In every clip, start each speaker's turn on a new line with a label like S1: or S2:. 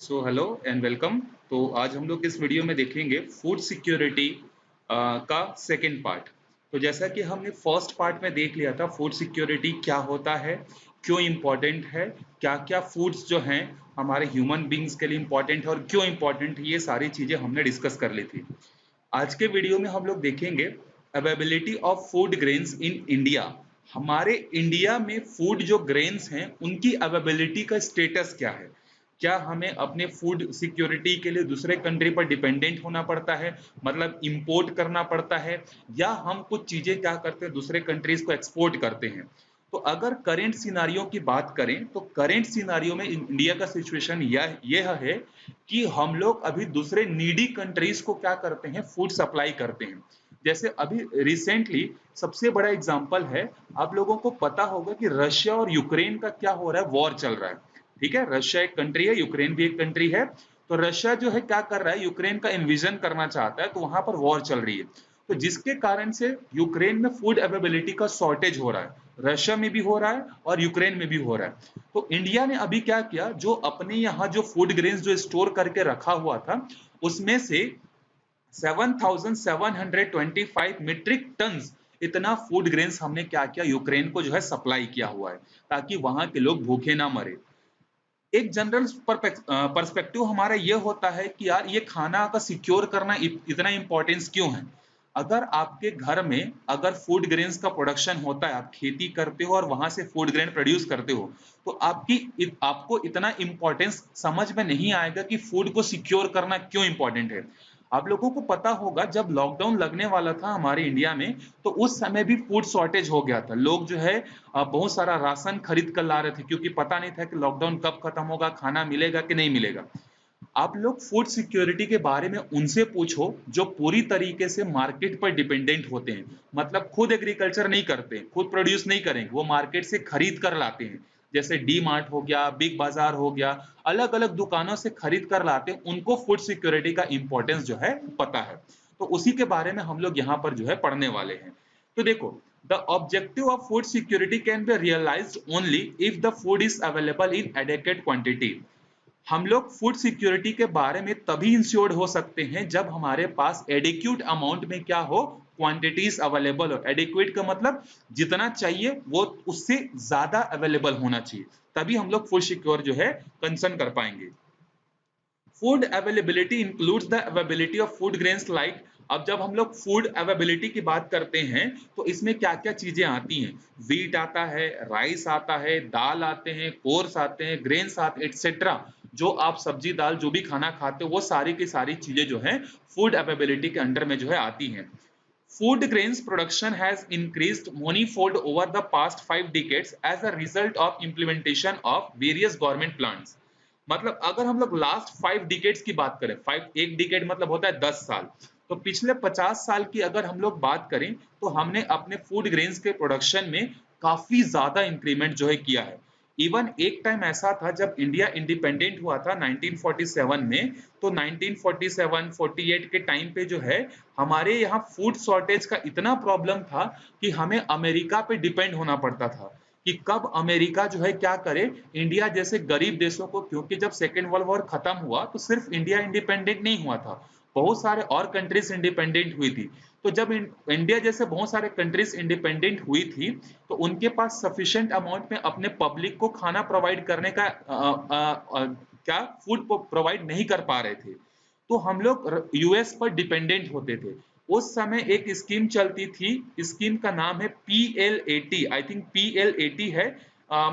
S1: Hello and welcome. तो आज हम लोग इस वीडियो में देखेंगे फूड सिक्योरिटी का सेकंड पार्ट। तो जैसा कि हमने फर्स्ट पार्ट में देख लिया था फूड सिक्योरिटी क्या होता है, क्यों इम्पोर्टेंट है, क्या क्या फूड्स जो हैं हमारे ह्यूमन बींग्स के लिए इम्पोर्टेंट है और क्यों इम्पोर्टेंट है, ये सारी चीज़ें हमने डिस्कस कर ली थी। आज के वीडियो में हम लोग देखेंगे availability of food grains in India. हमारे इंडिया में फूड जो ग्रेन्स हैं उनकी अवेलेबिलिटी का स्टेटस क्या है। क्या हमें अपने फूड सिक्योरिटी के लिए दूसरे कंट्री पर डिपेंडेंट होना पड़ता है, मतलब इंपोर्ट करना पड़ता है, या हम कुछ चीजें क्या करते हैं दूसरे कंट्रीज को एक्सपोर्ट करते हैं। तो अगर करेंट सिनारियो की बात करें तो करेंट सिनारियो में इंडिया का सिचुएशन यह है कि हम लोग अभी दूसरे नीडी कंट्रीज को क्या करते हैं, फूड सप्लाई करते हैं। जैसे अभी रिसेंटली सबसे बड़ा एग्जांपल है, आप लोगों को पता होगा कि रशिया और यूक्रेन का क्या हो रहा है, वॉर चल रहा है। ठीक है, रशिया एक कंट्री है, यूक्रेन भी एक कंट्री है। तो रशिया जो है क्या कर रहा है, यूक्रेन का इन्विजन करना चाहता है, तो वहां पर वॉर चल रही है। तो जिसके कारण से यूक्रेन में फूड अवेलेबिलिटी का शॉर्टेज हो रहा है, रशिया में भी हो रहा है और यूक्रेन में भी हो रहा है। तो इंडिया ने अभी क्या किया, जो अपने यहाँ जो फूड ग्रेन्स जो स्टोर करके रखा हुआ था उसमें से 7,725 मीट्रिक टन्स इतना फूड ग्रेन्स हमने क्या किया, यूक्रेन को जो है सप्लाई किया हुआ है, ताकि वहां के लोग भूखे ना मरे। एक जनरल पर्सपेक्टिव हमारा ये होता है कि यार ये खाना का सिक्योर करना इतना इंपॉर्टेंस क्यों है। अगर आपके घर में अगर फूड ग्रेन्स का प्रोडक्शन होता है, आप खेती करते हो और वहां से फूड ग्रेन प्रोड्यूस करते हो, तो आपको इतना इंपॉर्टेंस समझ में नहीं आएगा कि फूड को सिक्योर करना क्यों इंपॉर्टेंट है। आप लोगों को पता होगा जब लॉकडाउन लगने वाला था हमारे इंडिया में, तो उस समय भी फूड शॉर्टेज हो गया था। लोग जो है बहुत सारा राशन खरीद कर ला रहे थे, क्योंकि पता नहीं था कि लॉकडाउन कब खत्म होगा, खाना मिलेगा कि नहीं मिलेगा। आप लोग फूड सिक्योरिटी के बारे में उनसे पूछो जो पूरी तरीके से मार्केट पर डिपेंडेंट होते हैं, मतलब खुद एग्रीकल्चर नहीं करते, खुद प्रोड्यूस नहीं करेंगे, वो मार्केट से खरीद कर लाते हैं। जैसे डी मार्ट हो गया, बिग बाजार हो गया, अलग अलग दुकानों से खरीद कर लाते हैं, उनको फूड सिक्योरिटी का इंपॉर्टेंस जो है पता है। तो उसी के बारे में हम लोग यहाँ पर जो है पढ़ने वाले हैं। तो देखो, the objective of food security can be realized only if the food is available in adequate quantity. हम लोग फूड सिक्योरिटी के बारे में तभी इंश्योर्ड हो सकते हैं जब हमारे पास एडिक्यूट अमाउंट में क्या हो, क्वांटिटीज अवेलेबल हो। एडिक्वेट का मतलब जितना चाहिए वो उससे ज्यादा अवेलेबल होना चाहिए, तभी हम लोग फूड सिक्योर जो है कंसर्न कर पाएंगे। Food availability includes the availability of food grains like. अब जब हम लोग फूड अवेलेबिलिटी की बात करते हैं तो इसमें क्या क्या चीजें आती हैं। व्हीट आता है, राइस आता है, दाल आते हैं, कोर्स आते हैं, ग्रेन्स आते एक्सेट्रा। जो आप सब्जी दाल जो भी खाना खाते हो वो सारी की सारी चीजें जो है फूड अवेलेबिलिटी के अंडर में जो है आती हैं। Food grains production has increased manyfold over the past 5 decades as a result of implementation of various government plans। मतलब अगर हम लोग लास्ट 5 डिकेड्स की बात करें, फाइव एक डिकेड मतलब होता है 10 साल, तो पिछले 50 साल की अगर हम लोग बात करें तो हमने अपने फूड ग्रेन्स के प्रोडक्शन में काफी ज्यादा इंक्रीमेंट जो है किया है। इवन एक टाइम ऐसा था जब इंडिया इंडिपेंडेंट हुआ था 1947 में, तो 1947-48 के टाइम पे जो है हमारे यहाँ फूड शॉर्टेज का इतना प्रॉब्लम था कि हमें अमेरिका पे डिपेंड होना पड़ता था कि कब अमेरिका जो है क्या करे इंडिया जैसे गरीब देशों को। क्योंकि जब सेकेंड वर्ल्ड वॉर खत्म हुआ तो सिर्फ इंडिया इंडिपेंडेंट नहीं हुआ था, बहुत सारे और कंट्रीज इंडिपेंडेंट हुई थी। तो जब इंडिया जैसे बहुत सारे कंट्रीज इंडिपेंडेंट हुई थी तो उनके पास सफिशिएंट अमाउंट में अपने पब्लिक को खाना प्रोवाइड करने का क्या फूड प्रोवाइड नहीं कर पा रहे थे। तो हम लोग यूएस पर डिपेंडेंट होते थे। उस समय एक स्कीम चलती थी, स्कीम का नाम है PL80, आई थिंक PL80 है।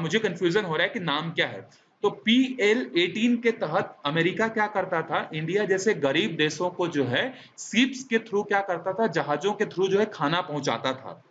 S1: मुझे कंफ्यूजन हो रहा है कि नाम क्या है। तो PL18 के तहत अमेरिका क्या करता था, इंडिया जैसे गरीब देशों को जो है शिप्स के थ्रू क्या करता था, जहाजों के थ्रू जो है खाना पहुंचाता था।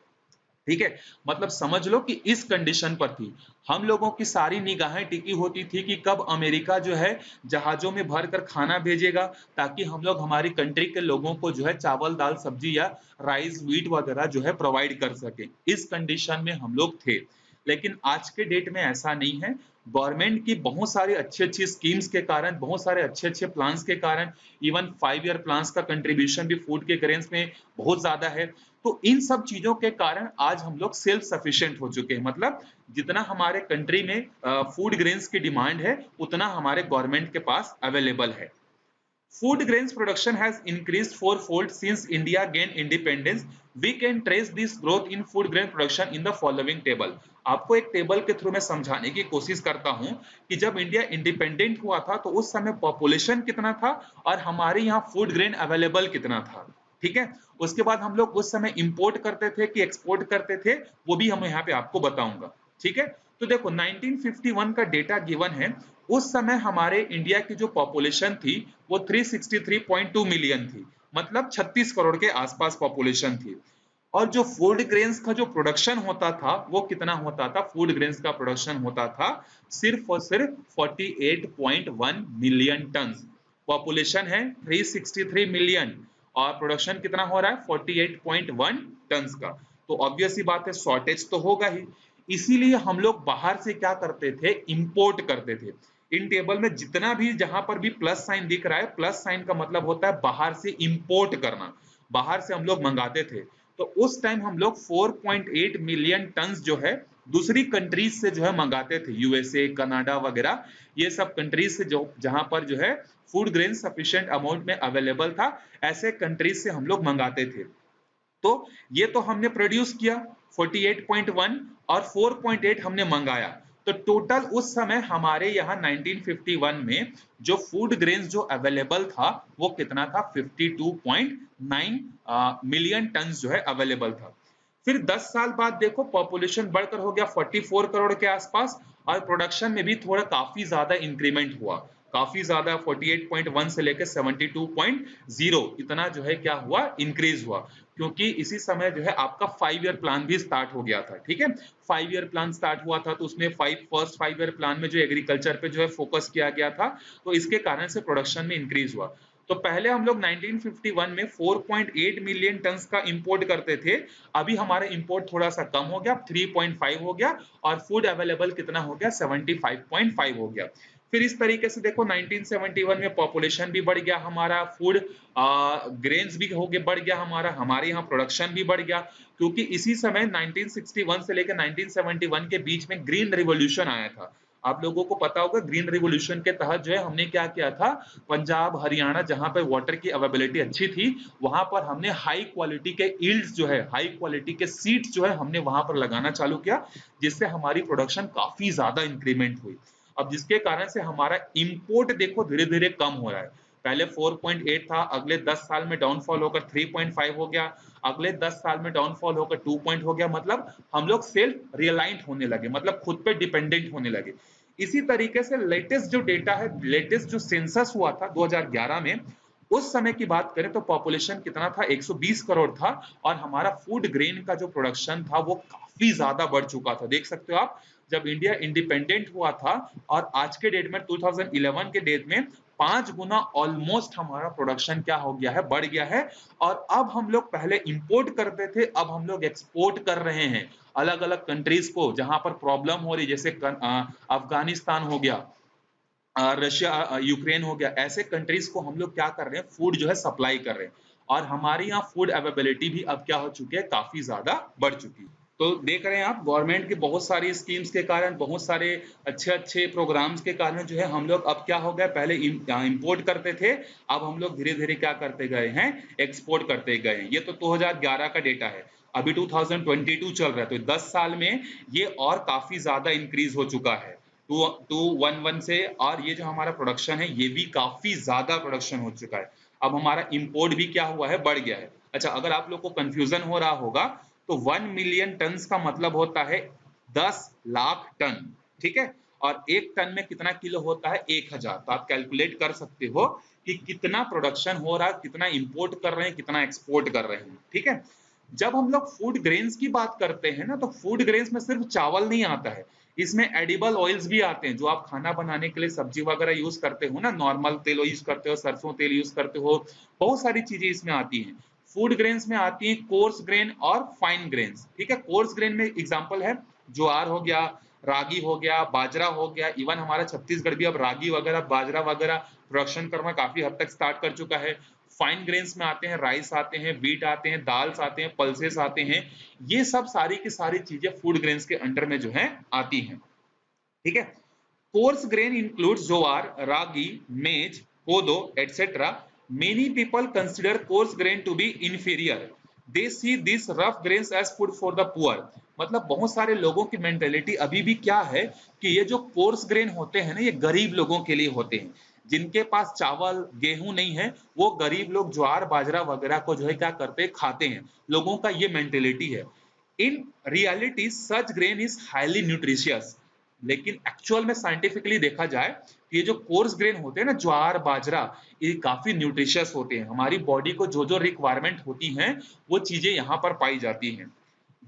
S1: ठीक है, मतलब समझ लो कि इस कंडीशन पर थी। हम लोगों की सारी निगाहें टिकी होती थी कि कब अमेरिका जो है जहाजों में भरकर खाना भेजेगा, ताकि हम लोग हमारी कंट्री के लोगों को जो है चावल दाल सब्जी या राइस व्हीट वगैरह जो है प्रोवाइड कर सके। इस कंडीशन में हम लोग थे। लेकिन आज के डेट में ऐसा नहीं है। गवर्नमेंट की बहुत सारी अच्छी स्कीम्स के कारण, बहुत सारे अच्छे प्लान्स के कारण, इवन 5 ईयर प्लान्स का कंट्रीब्यूशन भी फूड के ग्रेन्स में बहुत ज्यादा है। तो इन सब चीजों के कारण आज हम लोग सेल्फ सफिशिएंट हो चुके हैं, मतलब जितना हमारे कंट्री में फूड ग्रेन्स की डिमांड है उतना हमारे गवर्नमेंट के पास अवेलेबल है। Food grains production has increased fourfold since India gained independence. We can trace this growth in food grain production in the following table. आपको एक टेबल के थ्रू मैं समझाने की कोशिश करता हूं कि जब इंडिया इंडिपेंडेंट हुआ था तो उस समय पॉपुलेशन कितना था और हमारे यहाँ फूड ग्रेन अवेलेबल कितना था। ठीक है, उसके बाद हम लोग उस समय इंपोर्ट करते थे कि एक्सपोर्ट करते थे, वो भी हम यहाँ पे आपको बताऊंगा। ठीक है, तो देखो 1951 का डेटा गिवन है। उस समय हमारे इंडिया की जो पॉपुलेशन थी वो 363.2 मिलियन थी, मतलब 36 करोड़ के आसपास पॉपुलेशन थी। और जो फूड ग्रेन्स का जो प्रोडक्शन होता था वो कितना होता था, फूड ग्रेन्स का प्रोडक्शन होता था सिर्फ और सिर्फ 48.1 मिलियन टन। पॉपुलेशन है 363 मिलियन और प्रोडक्शन कितना हो रहा है 48.1 टन का। तो ऑब्वियस सी बात है शॉर्टेज तो होगा ही। इसीलिए हम लोग बाहर से क्या करते थे, इंपोर्ट करते थे। इन टेबल में जितना भी जहां पर भी प्लस साइन दिख रहा है, प्लस साइन का मतलब होता है बाहर से इंपोर्ट करना, बाहर से हम लोग मंगाते थे। तो उस टाइम हम लोग 4.8 मिलियन टन जो है दूसरी कंट्रीज से जो है मंगाते थे, यूएसए, कनाडा वगैरह, ये सब कंट्रीज से जो जहां पर जो है फूड ग्रेन सफिशिएंट अमाउंट में अवेलेबल था, ऐसे कंट्रीज से हम लोग मंगाते थे। तो ये तो हमने प्रोड्यूस किया 48.1 और 4.8 हमने मंगाया। तो टोटल उस समय हमारे यहाँ 1951 में जो फूड ग्रेन्स जो अवेलेबल था वो कितना था 52.9 मिलियन टन जो है अवेलेबल था। फिर 10 साल बाद देखो पॉपुलेशन बढ़कर हो गया 44 करोड़ के आसपास और प्रोडक्शन में भी थोड़ा काफी ज्यादा इंक्रीमेंट हुआ, काफी ज्यादा 48.1 से लेकर 72.0 इतना जो है क्या हुआ, इंक्रीज हुआ। क्योंकि इसी समय जो है आपका 5 ईयर प्लान भी स्टार्ट हो गया था। ठीक है, 5 ईयर प्लान स्टार्ट हुआ था तो उसमें फर्स्ट 5 ईयर प्लान में जो एग्रीकल्चर पे जो है फोकस किया गया था, तो इसके कारण से प्रोडक्शन में इंक्रीज हुआ। तो पहले हम लोग 1951 में 4.8 मिलियन टन्स का इंपोर्ट करते थे, अभी हमारा इंपोर्ट थोड़ा सा कम हो गया, 3.5 हो गया और फूड अवेलेबल कितना हो गया 75.5 हो गया। फिर इस तरीके से देखो 1971 में पॉपुलेशन भी बढ़ गया हमारा, फूड ग्रेन्स भी हो गए बढ़ गया हमारा, हमारे यहाँ प्रोडक्शन भी बढ़ गया। क्योंकि इसी समय 1961 से लेकर 1971 के बीच में ग्रीन रिवॉल्यूशन आया था। आप लोगों को पता होगा ग्रीन रिवॉल्यूशन के तहत जो है हमने क्या किया था, पंजाब हरियाणा जहां पर वाटर की अवेलेबिलिटी अच्छी थी वहां पर हमने हाई क्वालिटी के यील्ड्स जो है, हाई क्वालिटी के सीड्स जो है हमने वहां पर लगाना चालू किया, जिससे हमारी प्रोडक्शन काफी ज्यादा इंक्रीमेंट हुई। अब जिसके कारण से हमारा इंपोर्ट देखो धीरे धीरे कम हो रहा है। पहले 4.8 था, अगले 10 साल में डाउनफॉल होकर 3.5 हो गया, अगले 10 साल में डाउनफॉल होकर 2 पॉइंट हो गया। मतलब हम लोग सेल्फ रियलाइंट होने लगे, मतलब खुद पे डिपेंडेंट होने लगे। इसी तरीके से लेटेस्ट जो डेटा है, लेटेस्ट जो सेंसस हुआ था 2011 में, उस समय की बात करें तो पॉपुलेशन कितना था 120 करोड़ था और हमारा फूड ग्रेन का जो प्रोडक्शन था वो काफी ज्यादा बढ़ चुका था। देख सकते हो आप, जब इंडिया इंडिपेंडेंट हुआ था और आज के डेट में 2011 के डेट में 5 गुना ऑलमोस्ट हमारा प्रोडक्शन क्या हो गया है, बढ़ गया है। और अब हम लोग पहले इंपोर्ट करते थे, अब हम लोग एक्सपोर्ट कर रहे हैं अलग अलग कंट्रीज को जहां पर प्रॉब्लम हो रही, जैसे अफगानिस्तान हो गया, रशिया, यूक्रेन हो गया, ऐसे कंट्रीज को हम लोग क्या कर रहे हैं, फूड जो है सप्लाई कर रहे हैं। और हमारे यहाँ फूड अवेलेबिलिटी भी अब क्या हो चुकी है, काफी ज्यादा बढ़ चुकी है। तो देख रहे हैं आप गवर्नमेंट की बहुत सारी स्कीम्स के कारण, बहुत सारे अच्छे अच्छे प्रोग्राम्स के कारण जो है हम लोग अब क्या हो गया, पहले इंपोर्ट करते थे, अब हम लोग धीरे धीरे क्या करते गए हैं, एक्सपोर्ट करते गए हैं। ये तो 2011 का डेटा है, अभी 2022 चल रहा है, तो 10 साल में ये और काफी ज्यादा इंक्रीज हो चुका है 211 से। और ये जो हमारा प्रोडक्शन है ये भी काफी ज्यादा प्रोडक्शन हो चुका है। अब हमारा इंपोर्ट भी क्या हुआ है, बढ़ गया है। अच्छा, अगर आप लोग को कंफ्यूजन हो रहा होगा तो 1 मिलियन टन का मतलब होता है 10 लाख टन। ठीक है, और एक टन में कितना किलो होता है, 1000। तो आप कैलकुलेट कर सकते हो कि कितना प्रोडक्शन हो रहा है, कितना इंपोर्ट कर रहे हैं, कितना एक्सपोर्ट कर रहे हैं। ठीक है, जब हम लोग फूड ग्रेन्स की बात करते हैं ना, तो फूड ग्रेन्स में सिर्फ चावल नहीं आता है, इसमें एडिबल ऑयल्स भी आते हैं, जो आप खाना बनाने के लिए सब्जी वगैरह यूज करते हो ना, नॉर्मल तेल यूज करते हो, सरसों तेल यूज करते हो, बहुत सारी चीजें इसमें आती हैं। फूड ग्रेन्स में आती है कोर्स ग्रेन और फाइन ग्रेन्स। ठीक है, कोर्स ग्रेन में एग्जांपल है ज्वार हो गया, रागी हो गया, बाजरा हो गया, इवन हमारा छत्तीसगढ़ भी अब रागी वगैरह, बाजरा वगैरह प्रोडक्शन करना काफी हद तक स्टार्ट कर चुका है। फाइन ग्रेन्स में आते हैं, राइस आते हैं, व्हीट आते हैं, दाल्स आते हैं, पल्सेस आते हैं। ये सब सारी की सारी चीजें फूड ग्रेन्स के अंडर में जो है आती हैं। ठीक है। Coarse grain includes jowar, ragi, maize, kodo etcetera. Many people consider coarse grain to be inferior. They see this rough grains as food for the poor. मतलब बहुत सारे लोगों की मेंटेलिटी अभी भी क्या है कि ये जो कोर्स ग्रेन होते हैं ना, ये गरीब लोगों के लिए होते हैं। जिनके पास चावल गेहूं नहीं है, वो गरीब लोग ज्वार बाजरा वगैरह को जो है क्या करते हैं, खाते हैं। लोगों का ये मेंटेलिटी है। In reality such grain is highly nutritious. लेकिन एक्चुअल में साइंटिफिकली देखा जाए, ये जो कोर्स ग्रेन होते हैं ना, ज्वार बाजरा, ये काफी न्यूट्रिशियस होते हैं। हमारी बॉडी को जो जो रिक्वायरमेंट होती हैं, वो चीजें यहाँ पर पाई जाती हैं।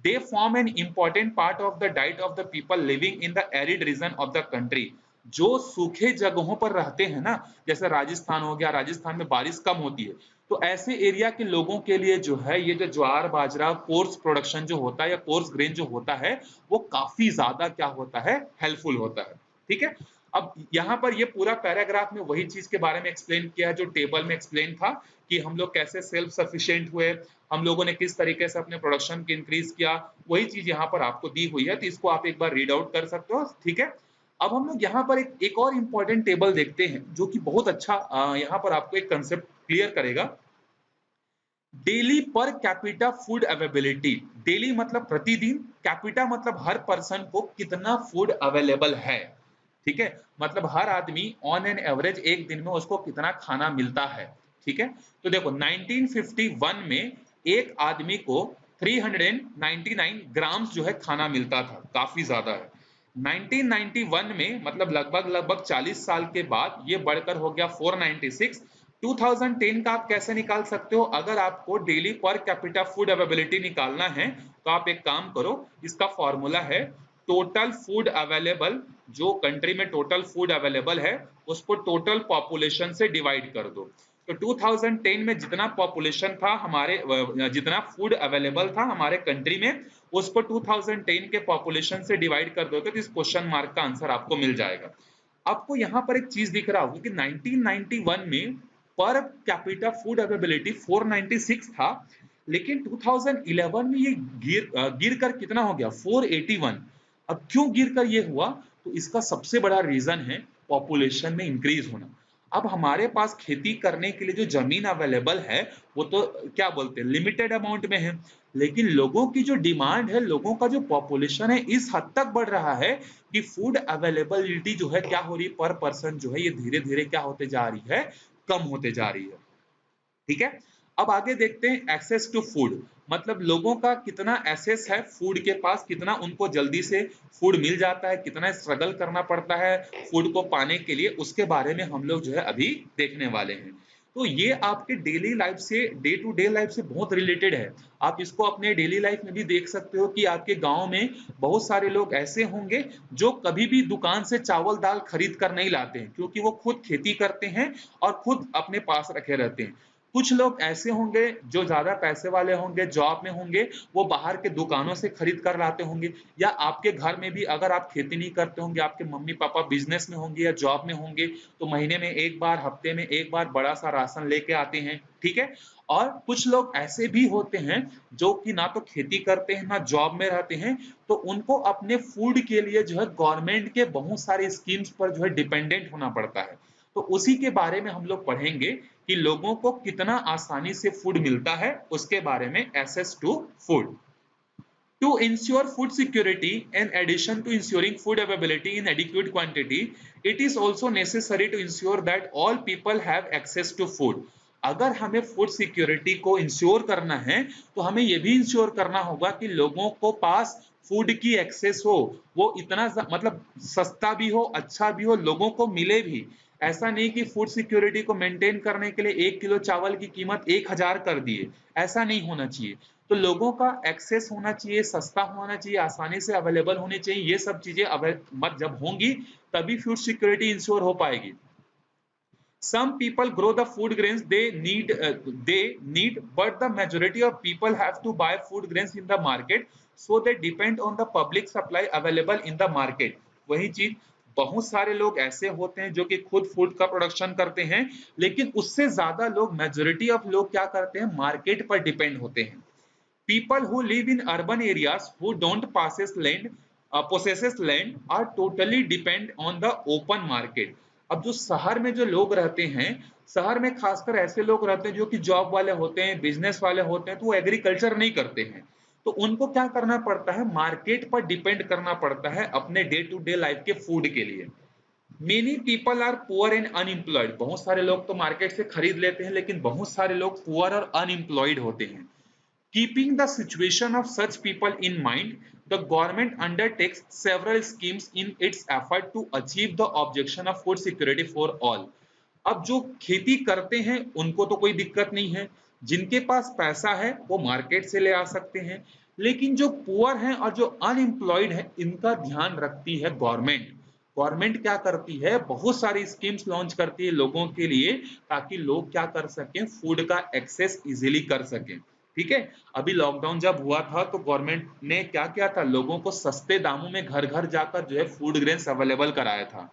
S1: They form an important part of the diet of the people living in the arid region of the country. जो सूखे जगहों पर रहते हैं ना, जैसे राजस्थान हो गया, राजस्थान में बारिश कम होती है, तो ऐसे एरिया के लोगों के लिए जो है ये जो ज्वार बाजरा कोर्स प्रोडक्शन जो होता है या कोर्स ग्रेन जो होता है, वो काफी ज्यादा क्या होता है, हेल्पफुल होता है। ठीक है। अब यहाँ पर ये पूरा पैराग्राफ में वही चीज के बारे में एक्सप्लेन किया है जो टेबल में एक्सप्लेन था, कि हम लोग कैसे सेल्फ सफिशिएंट हुए, हम लोगों ने किस तरीके से अपने प्रोडक्शन की इंक्रीज किया। वही चीज यहाँ पर आपको दी हुई है, तो इसको आप एक बार रीड आउट कर सकते हो। ठीक है। अब हम लोग यहाँ पर एक और इंपॉर्टेंट टेबल देखते हैं, जो कि बहुत अच्छा यहाँ पर आपको एक कंसेप्ट क्लियर करेगा। Daily per capita food availability. Daily मतलब प्रतिदिन, कैपिटा मतलब हर पर्सन को कितना फूड अवेलेबल है। ठीक है। मतलब हर आदमी ऑन एन एवरेज एक दिन में उसको कितना खाना मिलता है। ठीक है। तो देखो 1951 में एक आदमी को 399 ग्राम्स जो है खाना मिलता था, काफी ज्यादा है। 1991 में मतलब लगभग लगभग 40 साल के बाद ये बढ़कर हो गया 496। 2010 का आप कैसे निकाल सकते हो? अगर आपको daily per capita food availability निकालना है, तो आप एक काम करो, इसका फॉर्मूला है टोटल फूड अवेलेबल, जो कंट्री में टोटल फूड अवेलेबल है उसको टोटल पॉपुलेशन से डिवाइड कर दो। तो 2010 में जितना पॉपुलेशन था हमारे, जितना फूड अवेलेबल था हमारे कंट्री में, उसको 2010 के पॉपुलेशन से डिवाइड कर दोगे तो इस क्वेश्चन मार्क का आंसर आपको मिल जाएगा। आपको यहाँ पर एक चीज दिख रहा होगा कि 1991 में पर कैपिटा फूड अवेलेबिलिटी 496 था, लेकिन 2011 में ये गिर कर कितना हो गया, 481। अब क्यों गिर कर ये हुआ? तो इसका सबसे बड़ा रीजन है पॉपुलेशन में इंक्रीज होना। अब हमारे पास खेती करने के लिए जो जमीन अवेलेबल है, वो तो क्या बोलते हैं, लिमिटेड अमाउंट में है। लेकिन लोगों की जो डिमांड है, लोगों का जो पॉपुलेशन है, इस हद तक बढ़ रहा है कि फूड अवेलेबिलिटी जो है क्या हो रही है, पर पर्सन जो है ये धीरे धीरे क्या होते जा रही है, कम होते जा रही है। ठीक है। अब आगे देखते हैं एक्सेस टू फूड। मतलब लोगों का कितना एक्सेस है फूड के पास, कितना उनको जल्दी से फूड मिल जाता है, कितना स्ट्रगल करना पड़ता है फूड को पाने के लिए, उसके बारे में हम लोग जो है अभी देखने वाले हैं। तो ये आपके डेली लाइफ से, डे टू डे लाइफ से बहुत रिलेटेड है। आप इसको अपने डेली लाइफ में भी देख सकते हो कि आपके गांव में बहुत सारे लोग ऐसे होंगे जो कभी भी दुकान से चावल दाल खरीद कर नहीं लाते हैं, क्योंकि वो खुद खेती करते हैं और खुद अपने पास रखे रहते हैं। कुछ लोग ऐसे होंगे जो ज्यादा पैसे वाले होंगे, जॉब में होंगे, वो बाहर के दुकानों से खरीद कर लाते होंगे। या आपके घर में भी अगर आप खेती नहीं करते होंगे, आपके मम्मी पापा बिजनेस में होंगे या जॉब में होंगे, तो महीने में एक बार, हफ्ते में एक बार बड़ा सा राशन लेके आते हैं। ठीक है। और कुछ लोग ऐसे भी होते हैं जो कि ना तो खेती करते हैं ना जॉब में रहते हैं, तो उनको अपने फूड के लिए जो है गवर्नमेंट के बहुत सारे स्कीम्स पर जो है डिपेंडेंट होना पड़ता है। तो उसी के बारे में हम लोग पढ़ेंगे कि लोगों को कितना आसानी से फूड मिलता है, उसके बारे में, access to food. To ensure food security, in addition to ensuring food availability in adequate quantity, it is also necessary to ensure that all people have access to food. अगर हमें फूड सिक्योरिटी को ensure करना है, तो हमें यह भी ensure करना होगा कि लोगों को पास फूड की एक्सेस हो, वो इतना मतलब सस्ता भी हो, अच्छा भी हो, लोगों को मिले भी। ऐसा नहीं कि फूड सिक्योरिटी को मेंटेन करने के लिए 1 किलो चावल की कीमत 1000 कर दिए, ऐसा नहीं होना चाहिए। तो लोगों का एक्सेस होना चाहिए, सस्ता होना चाहिए, आसानी से अवेलेबल होनी चाहिए। ये सब चीजें जब होंगी तभी फूड सिक्योरिटी इंश्योर हो पाएगी। Some people grow the food grains they need, but the majority of people have to buy food grains in the market, so they depend on the public supply available in the market. वही चीज, बहुत सारे लोग ऐसे होते हैं जो कि खुद फूड का प्रोडक्शन करते हैं, लेकिन उससे ज्यादा लोग, मेजोरिटी ऑफ लोग क्या करते हैं, मार्केट पर डिपेंड होते हैं. People who live in urban areas who don't possesses land are totally depend on the open market. अब जो शहर में जो लोग रहते हैं, शहर में खासकर ऐसे लोग रहते हैं जो कि जॉब वाले होते हैं, बिजनेस वाले होते हैं, तो वो एग्रीकल्चर नहीं करते हैं, तो उनको क्या करना पड़ता है, मार्केट पर डिपेंड करना पड़ता है अपने डे टू डे लाइफ के फूड के लिए. Many people are poor and unemployed. बहुत सारे लोग तो मार्केट से खरीद लेते हैं, लेकिन बहुत सारे लोग पुअर और अनएम्प्लॉयड होते हैं. Keeping the situation of such people in mind, the government undertakes several schemes in its effort to achieve the objective of food security for all. अब जो खेती करते हैं उनको तो कोई दिक्कत नहीं है, जिनके पास पैसा है वो मार्केट से ले आ सकते हैं, लेकिन जो पुअर हैं और जो अनएम्प्लॉयड हैं इनका ध्यान रखती है गवर्नमेंट. गवर्नमेंट क्या करती है, बहुत सारी स्कीम्स लॉन्च करती है लोगों के लिए, ताकि लोग क्या कर सकें, फूड का एक्सेस इजीली कर सकें. ठीक है, अभी लॉकडाउन जब हुआ था तो गवर्नमेंट ने क्या किया था, लोगों को सस्ते दामों में घर घर जाकर जो है फूड ग्रेन्स अवेलेबल कराया था.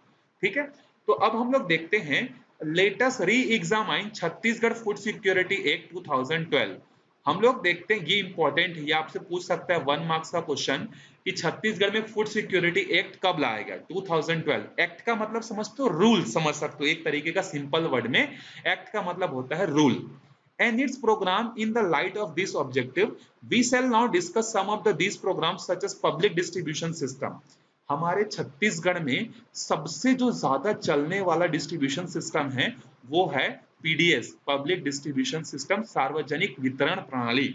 S1: ठीक है, तो अब हम लोग देखते हैं, लेटेस्ट री examine Chhattisgarh food security act 2012. हम लोग देखते हैं, ये इंपॉर्टेंट है, ये आपसे पूछ सकता है 1 मार्क्स का क्वेश्चन, कि छत्तीसगढ़ में फूड सिक्योरिटी एक्ट कब लाया गया. 2012. एक्ट का मतलब समझते हो, रूल समझ सकते हो, एक तरीके का सिंपल वर्ड में एक्ट का मतलब होता है rule. And its program. In the light of this objective, we shall now discuss some of these programs such as public distribution system. हमारे छत्तीसगढ़ में सबसे जो ज्यादा चलने वाला डिस्ट्रीब्यूशन सिस्टम है वो है पीडीएस, पब्लिक डिस्ट्रीब्यूशन सिस्टम, सार्वजनिक वितरण प्रणाली.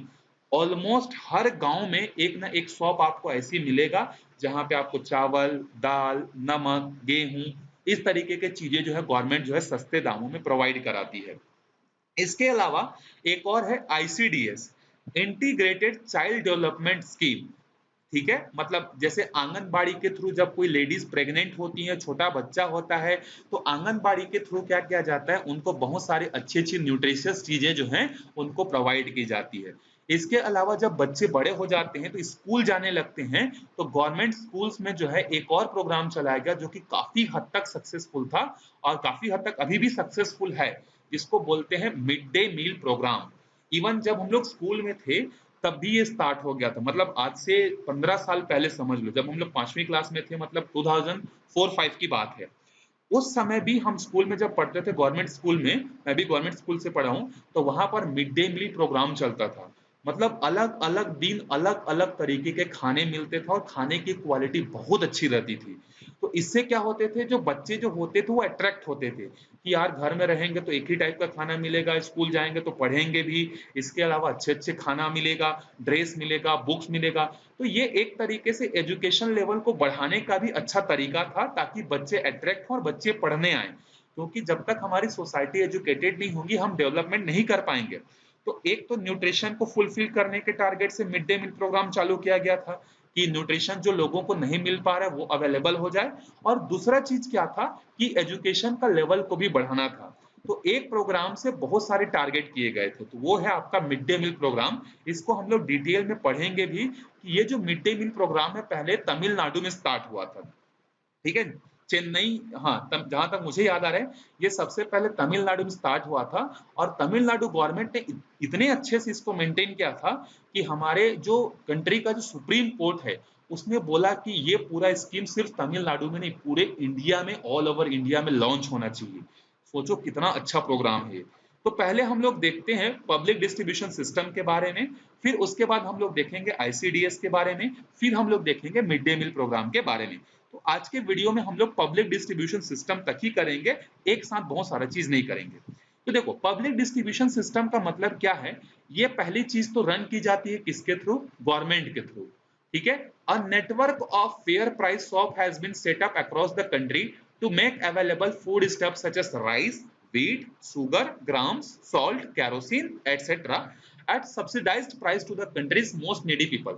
S1: ऑलमोस्ट हर गांव में एक ना एक शॉप आपको ऐसी मिलेगा जहां पे आपको चावल, दाल, नमक, गेहूं, इस तरीके के चीजें जो है गवर्नमेंट जो है सस्ते दामों में प्रोवाइड कराती है. इसके अलावा एक और है ICDS, integrated child development scheme. ठीक है, मतलब जैसे आंगनबाड़ी के थ्रू जब कोई लेडीज प्रेग्नेंट होती है, छोटा बच्चा होता है, तो आंगनबाड़ी के थ्रू क्या किया जाता है, उनको बहुत सारी अच्छी अच्छी न्यूट्रिशियस चीजें जो हैं उनको प्रोवाइड की जाती है. इसके अलावा जब बच्चे बड़े हो जाते हैं तो स्कूल जाने लगते हैं, तो गवर्नमेंट स्कूल्स में जो है एक और प्रोग्राम चलाया गया जो कि काफी हद तक सक्सेसफुल था और काफी हद तक अभी भी सक्सेसफुल है, जिसको बोलते हैं mid day meal programme. Even जब हम लोग स्कूल में थे तब भी ये स्टार्ट हो गया था, मतलब आज से 15 साल पहले समझ लो, जब हम लोग 5वीं क्लास में थे, मतलब 2004-5 की बात है. उस समय भी हम स्कूल में जब पढ़ते थे, गवर्नमेंट स्कूल में, मैं भी गवर्नमेंट स्कूल से पढ़ा हूं, तो वहां पर मिड डे मील प्रोग्राम चलता था. मतलब अलग अलग दिन अलग अलग तरीके के खाने मिलते थे और खाने की क्वालिटी बहुत अच्छी रहती थी. तो इससे क्या होते थे, जो बच्चे जो होते थे वो अट्रैक्ट होते थे कि यार घर में रहेंगे तो एक ही टाइप का खाना मिलेगा, स्कूल जाएंगे तो पढ़ेंगे भी, इसके अलावा अच्छे अच्छे खाना मिलेगा, ड्रेस मिलेगा, बुक्स मिलेगा. तो ये एक तरीके से एजुकेशन लेवल को बढ़ाने का भी अच्छा तरीका था, ताकि बच्चे अट्रैक्ट हो और बच्चे पढ़ने आए, क्योंकि जब तक हमारी सोसाइटी एजुकेटेड नहीं होगी हम डेवलपमेंट नहीं कर पाएंगे. तो एक तो न्यूट्रिशन को फुलफिल करने के टारगेट से मिड डे मील प्रोग्राम चालू किया गया था कि न्यूट्रिशन जो लोगों को नहीं मिल पा रहा है वो अवेलेबल हो जाए, और दूसरा चीज क्या था कि एजुकेशन का लेवल को भी बढ़ाना था. तो एक प्रोग्राम से बहुत सारे टारगेट किए गए थे, तो वो है आपका मिड डे मील प्रोग्राम. इसको हम लोग डिटेल में पढ़ेंगे भी कि ये जो मिड डे मील प्रोग्राम है पहले तमिलनाडु में स्टार्ट हुआ था. ठीक है, चेन्नई, हाँ, जहां तक मुझे याद आ रहा है ये सबसे पहले तमिलनाडु में स्टार्ट हुआ था, और तमिलनाडु गवर्नमेंट ने इतने अच्छे से इसको मेंटेन किया था कि हमारे जो कंट्री का जो सुप्रीम कोर्ट है उसने बोला कि ये पूरा स्कीम सिर्फ तमिलनाडु में नहीं, पूरे इंडिया में, ऑल ओवर इंडिया में लॉन्च होना चाहिए. सोचो कितना अच्छा प्रोग्राम है. तो पहले हम लोग देखते हैं पब्लिक डिस्ट्रीब्यूशन सिस्टम के बारे में, फिर उसके बाद हम लोग देखेंगे आईसीडीएस के बारे में, फिर हम लोग देखेंगे मिड डे मील प्रोग्राम के बारे में. तो आज के वीडियो में हम लोग पब्लिक डिस्ट्रीब्यूशन सिस्टम तक ही करेंगे, एक साथ बहुत सारा चीज नहीं करेंगे. तो देखो, पब्लिक डिस्ट्रीब्यूशन सिस्टम का मतलब क्या है, ये पहली चीज तो रन की जाती है किसके थ्रू, गवर्नमेंट के थ्रू. ठीक है, a network of fair price shop has been set up across the country to make available food stuff such as rice, wheat, sugar, grams, salt, kerosene, etc. at subsidized price to the country's most needy people.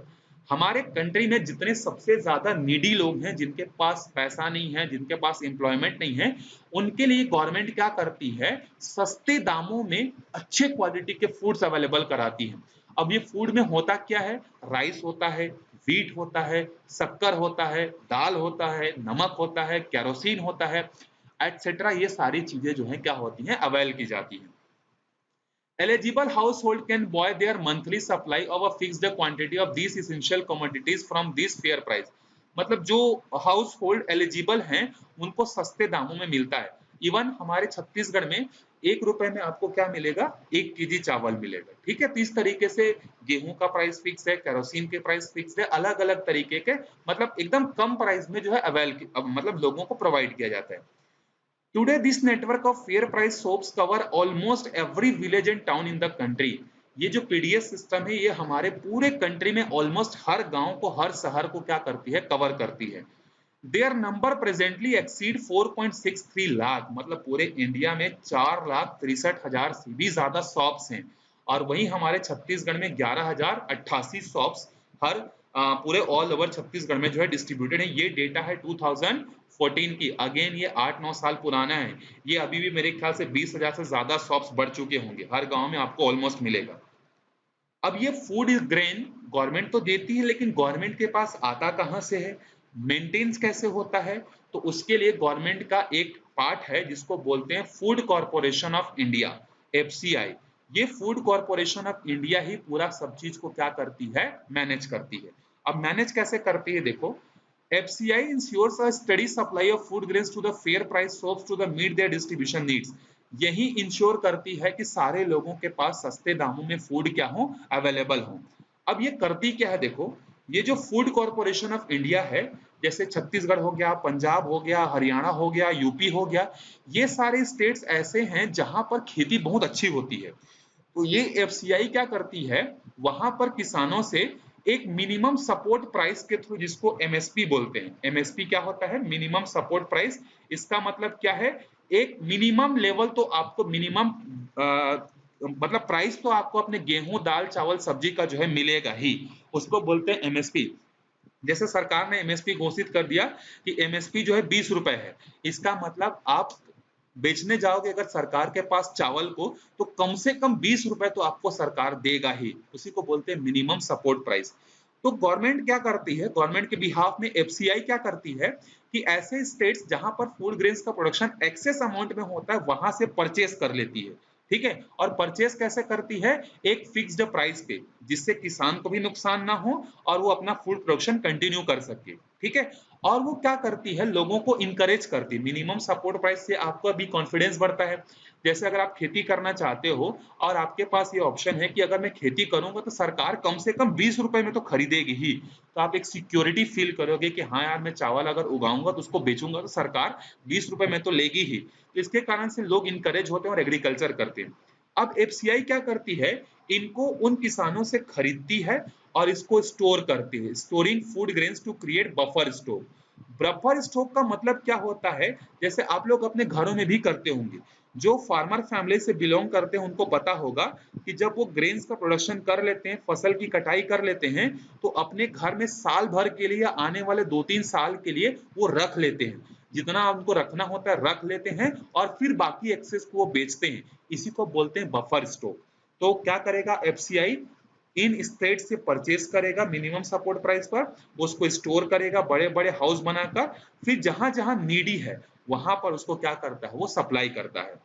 S1: हमारे country में जितने सबसे ज्यादा needy लोग हैं, जिनके पास पैसा नहीं है, जिनके पास एम्प्लॉयमेंट नहीं है, उनके लिए गवर्नमेंट क्या करती है, सस्ते दामों में अच्छे क्वालिटी के फूड्स अवेलेबल कराती है। अब ये फूड में होता क्या है, राइस होता है, व्हीट होता है, शक्कर होता है, दाल होता है, नमक होता है, केरोसिन होता है, एटसेट्रा। ये सारी चीजें जो है क्या होती हैं, अवेल की जाती हैं। Eligible household can buy their monthly supply of a fixed quantity of these essential commodities from this fair price। मतलब जो हाउस होल्ड एलिजिबल हैं उनको सस्ते दामों में मिलता है। इवन हमारे छत्तीसगढ़ में 1 रुपए में आपको क्या मिलेगा, 1 केजी चावल मिलेगा। ठीक है, तो इस तरीके से गेहूं का प्राइस फिक्स है, केरोसिन के प्राइस फिक्स है, अलग अलग तरीके के मतलब एकदम कम प्राइस में जो है अवेल मतलब लोगों को प्रोवाइड किया जाता है। Today, this network of fair price shops cover almost every village and town in the country। ये जो पीडीएस सिस्टम है ये हमारे पूरे कंट्री में ऑलमोस्ट हर गांव को, हर शहर को क्या करती है, कवर करती है। Their number presently exceed 4.63 lakh, मतलब पूरे इंडिया में 4,63,000 से भी ज्यादा शॉप्स हैं। और वहीं हमारे छत्तीसगढ़ में 11,088 शॉप्स हर पूरे ऑल ओवर छत्तीसगढ़ में जो है डिस्ट्रीब्यूटेड है। ये डेटा है 2014 की। अगेन ये 8-9 साल पुराना है। ये अभी भी मेरे ख्याल से 20,000 से ज्यादा शॉप्स बढ़ चुके होंगे, हर गांव में आपको ऑलमोस्ट मिलेगा। अब ये फूड ग्रेन गवर्नमेंट तो देती है, लेकिन गवर्नमेंट के पास आता कहां से है, मेंटेन्स कैसे होता है, तो उसके लिए गवर्नमेंट का एक पार्ट है जिसको बोलते हैं food corporation of India, FCI. ये फूड कॉर्पोरेशन ऑफ इंडिया ही पूरा सब चीज को क्या करती है, मैनेज करती है। अब मैनेज कैसे करती है देखो, FCI ensures a steady supply of food grains to the fair price shops to the meet their distribution needs। यही इंश्योर करती है कि सारे लोगों के पास सस्ते दामों में फूड क्या हो, अवेलेबल हो। अब ये करती क्या है देखो, ये जो फूड कॉर्पोरेशन ऑफ इंडिया है, जैसे छत्तीसगढ़ हो गया, पंजाब हो गया, हरियाणा हो गया, यूपी हो गया, ये सारे स्टेट्स ऐसे हैं जहां पर खेती बहुत अच्छी होती है। तो ये एफसीआई क्या करती है, वहां पर किसानों से एक मिनिमम सपोर्ट प्राइस के थ्रू, जिसको एमएसपी बोलते हैं। एमएसपी क्या होता है, मिनिमम सपोर्ट प्राइस। इसका मतलब क्या है, एक मिनिमम लेवल तो आपको मिनिमम मतलब प्राइस तो आपको अपने गेहूं, दाल, चावल, सब्जी का जो है मिलेगा ही, उसको बोलते हैं एमएसपी। जैसे सरकार ने एमएसपी घोषित कर दिया कि एमएसपी जो है 20 रुपए है, इसका मतलब आप बेचने जाओगे अगर सरकार के पास चावल को, तो कम से कम 20 रुपए तो आपको सरकार देगा ही। उसी को बोलते हैं मिनिमम सपोर्ट प्राइस। तो गवर्नमेंट क्या करती है, गवर्नमेंट के बिहाफ में एफसीआई क्या करती है कि ऐसे स्टेट्स जहां पर फूड ग्रेन्स का प्रोडक्शन एक्सेस अमाउंट में होता है, वहां से परचेस कर लेती है। ठीक है, और परचेस कैसे करती है, एक फिक्स्ड प्राइस पे, जिससे किसान को भी नुकसान ना हो और वो अपना फूड प्रोडक्शन कंटिन्यू कर सके। ठीक है, और वो क्या करती है, लोगों को इंकरेज करती है। मिनिमम सपोर्ट प्राइस से आपका भी कॉन्फिडेंस बढ़ता है। जैसे अगर आप खेती करना चाहते हो और आपके पास ये ऑप्शन है कि अगर मैं खेती करूंगा तो सरकार कम से कम 20 रुपए में तो खरीदेगी ही, तो आप एक सिक्योरिटी फील करोगे कि हाँ यार, मैं चावल अगर उगाऊंगा तो उसको बेचूंगा तो सरकार 20 रुपए में तो लेगी ही। तो इसके कारण से लोग इंकरेज होते हैं और एग्रीकल्चर करते हैं। अब एफसीआई क्या करती है, इनको उन किसानों से खरीदती है और इसको स्टोर करती है। Storing food grains to create buffer stock. Buffer stock का मतलब क्या होता है, जैसे आप लोग अपने घरों में भी करते होंगे, जो फार्मर फैमिली से बिलोंग करते हैं उनको पता होगा कि जब वो ग्रेन्स का प्रोडक्शन कर लेते हैं, फसल की कटाई कर लेते हैं, तो अपने घर में साल भर के लिए या आने वाले 2-3 साल के लिए वो रख लेते हैं। जितना उनको रखना होता है रख लेते हैं और फिर बाकी एक्सेस को वो बेचते हैं। इसी को बोलते हैं बफर स्टॉक। तो क्या करेगा एफसीआई, इन स्टेट से परचेस करेगा मिनिमम सपोर्ट प्राइस पर, उसको स्टोर करेगा बड़े बड़े हाउस बनाकर, फिर जहां जहां नीडी है वहां पर उसको क्या करता है, वो सप्लाई करता है।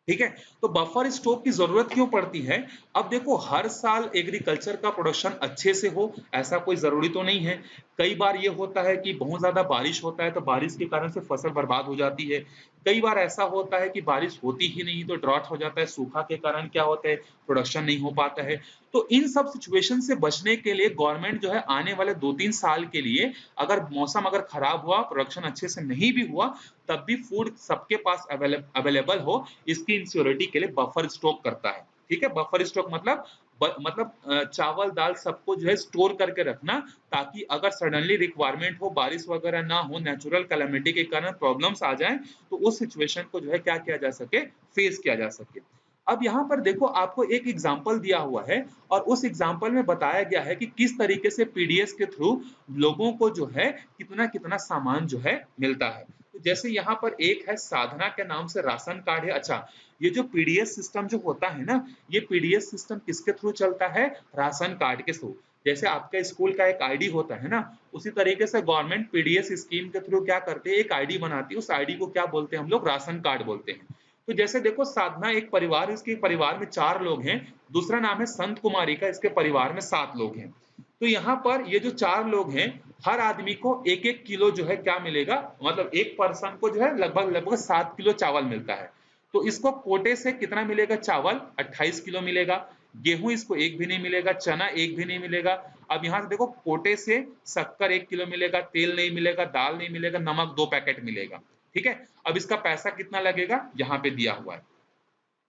S1: ठीक है, तो बफर स्टॉक की जरूरत क्यों पड़ती है, अब देखो हर साल एग्रीकल्चर का प्रोडक्शन अच्छे से हो ऐसा कोई जरूरी तो नहीं है। कई बार ये होता है कि बहुत ज्यादा बारिश होता है तो बारिश के कारण से फसल बर्बाद हो जाती है। कई बार ऐसा होता है कि बारिश होती ही नहीं तो ड्रॉट हो जाता है, सूखा के कारण क्या होता है, प्रोडक्शन नहीं हो पाता है। तो इन सब सिचुएशन से बचने के लिए गवर्नमेंट जो है आने वाले 2-3 साल के लिए, अगर मौसम अगर खराब हुआ, प्रोडक्शन अच्छे से नहीं भी हुआ, तब भी फूड सबके पास अवेलेबल हो, इसकी इंश्योरिटी के लिए बफर स्टॉक करता है। ठीक है, बफर स्टॉक मतलब चावल, दाल सबको जो है स्टोर करके रखना, ताकि अगर सडनली रिक्वायरमेंट हो, बारिश वगैरह ना हो, नेचुरल कैलेमिटी के कारण प्रॉब्लम्स आ जाए, तो उस सिचुएशन को जो है क्या किया जा सके, फेस किया जा सके। अब यहाँ पर देखो आपको एक एग्जाम्पल दिया हुआ है और उस एग्जाम्पल में बताया गया है कि किस तरीके से पीडीएस के थ्रू लोगों को जो है कितना कितना सामान जो है मिलता है। तो जैसे यहाँ पर एक है साधना के नाम से राशन कार्ड है। अच्छा, ये जो पीडीएस सिस्टम जो होता है ना, ये पीडीएस सिस्टम किसके थ्रू चलता है? राशन कार्ड के थ्रू। जैसे आपका स्कूल का एक आईडी होता है ना, उसी तरीके से गवर्नमेंट पीडीएस स्कीम के थ्रू क्या करते हैं, एक आईडी बनाती है, उस आईडी को क्या बोलते हैं हम लोग? राशन कार्ड बोलते हैं। तो जैसे देखो साधना एक परिवार, इसके परिवार में 4 लोग हैं, दूसरा नाम है संत कुमारी का, इसके परिवार में 7 लोग हैं। तो यहाँ पर ये जो 4 लोग हैं, हर आदमी को 1-1 किलो जो है क्या मिलेगा, मतलब एक पर्सन को जो है लगभग लगभग 7 किलो चावल मिलता है। तो इसको कोटे से कितना मिलेगा चावल? 28 किलो मिलेगा। गेहूं इसको एक भी नहीं मिलेगा, चना एक भी नहीं मिलेगा। अब यहाँ से देखो कोटे से शक्कर 1 किलो मिलेगा, तेल नहीं मिलेगा, दाल नहीं मिलेगा, नमक 2 पैकेट मिलेगा। ठीक है, अब इसका पैसा कितना लगेगा यहाँ पे दिया हुआ है।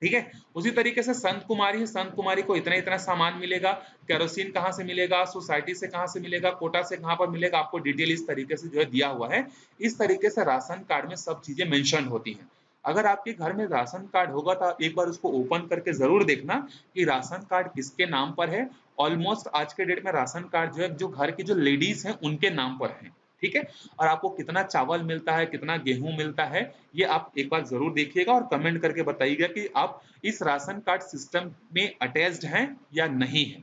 S1: ठीक है, उसी तरीके से संत कुमारी है, संत कुमारी को इतना इतना सामान मिलेगा। केरोसिन कहाँ से मिलेगा, सोसाइटी से कहाँ से मिलेगा, कोटा से कहाँ पर मिलेगा, आपको डिटेल इस तरीके से जो है दिया हुआ है। इस तरीके से राशन कार्ड में सब चीजें मेंशन होती हैं। अगर आपके घर में राशन कार्ड होगा तो आप एक बार उसको ओपन करके जरूर देखना कि राशन कार्ड किसके नाम पर है। ऑलमोस्ट आज के डेट में राशन कार्ड जो है जो घर की जो लेडीज हैं उनके नाम पर है। ठीक है, और आपको कितना चावल मिलता है, कितना गेहूं मिलता है, ये आप एक बार जरूर देखिएगा और कमेंट करके बताइएगा कि आप इस राशन कार्ड सिस्टम में अटैच्ड हैं या नहीं है।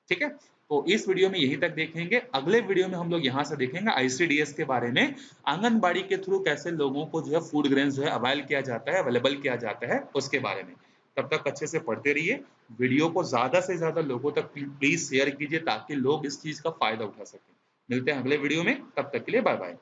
S1: ठीक है, तो इस वीडियो में यहीं तक देखेंगे। अगले वीडियो में हम लोग यहाँ से देखेंगे आईसीडीएस के बारे में, आंगनबाड़ी के थ्रू कैसे लोगों को जो है फूड ग्रेन्स जो है अवेलेबल किया जाता है उसके बारे में। तब तक अच्छे से पढ़ते रहिए, वीडियो को ज्यादा से ज्यादा लोगों तक प्लीज शेयर कीजिए ताकि लोग इस चीज का फायदा उठा सकें। मिलते हैं अगले वीडियो में, तब तक के लिए बाय बाय।